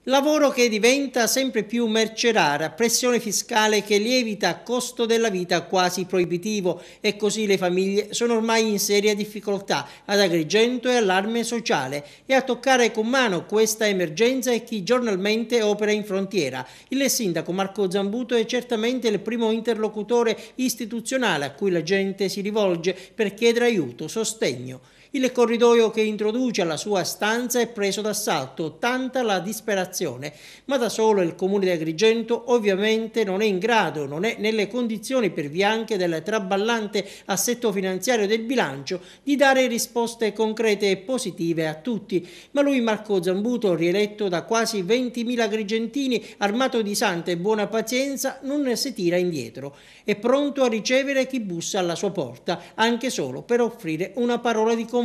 Lavoro che diventa sempre più merce rara, pressione fiscale che lievita, costo della vita quasi proibitivo e così le famiglie sono ormai in seria difficoltà. Ad Agrigento è allarme sociale e a toccare con mano questa emergenza è chi giornalmente opera in frontiera. Il sindaco Marco Zambuto è certamente il primo interlocutore istituzionale a cui la gente si rivolge per chiedere aiuto, sostegno. Il corridoio che introduce alla sua stanza è preso d'assalto, tanta la disperazione, ma da solo il comune di Agrigento ovviamente non è in grado, non è nelle condizioni per via anche del traballante assetto finanziario del bilancio di dare risposte concrete e positive a tutti. Ma lui, Marco Zambuto, rieletto da quasi 20.000 agrigentini, armato di santa e buona pazienza, non si tira indietro. È pronto a ricevere chi bussa alla sua porta, anche solo per offrire una parola di conforto,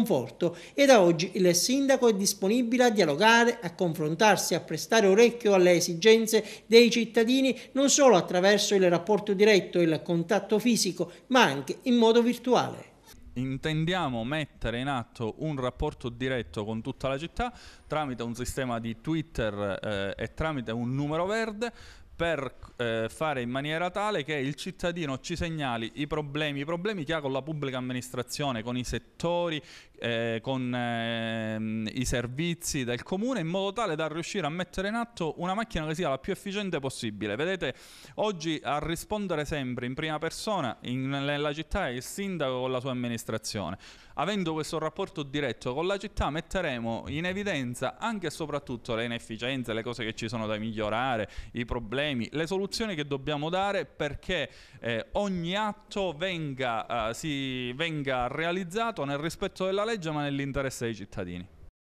e da oggi il sindaco è disponibile a dialogare, a confrontarsi, a prestare orecchio alle esigenze dei cittadini non solo attraverso il rapporto diretto e il contatto fisico, ma anche in modo virtuale. Intendiamo mettere in atto un rapporto diretto con tutta la città tramite un sistema di Twitter e tramite un numero verde per fare in maniera tale che il cittadino ci segnali i problemi che ha con la pubblica amministrazione, con i settori, con i servizi del comune, in modo tale da riuscire a mettere in atto una macchina che sia la più efficiente possibile. Vedete, oggi a rispondere sempre in prima persona nella città è il sindaco con la sua amministrazione. Avendo questo rapporto diretto con la città metteremo in evidenza anche e soprattutto le inefficienze, le cose che ci sono da migliorare, i problemi, le soluzioni che dobbiamo dare perché ogni atto venga realizzato nel rispetto della legge ma nell'interesse dei cittadini.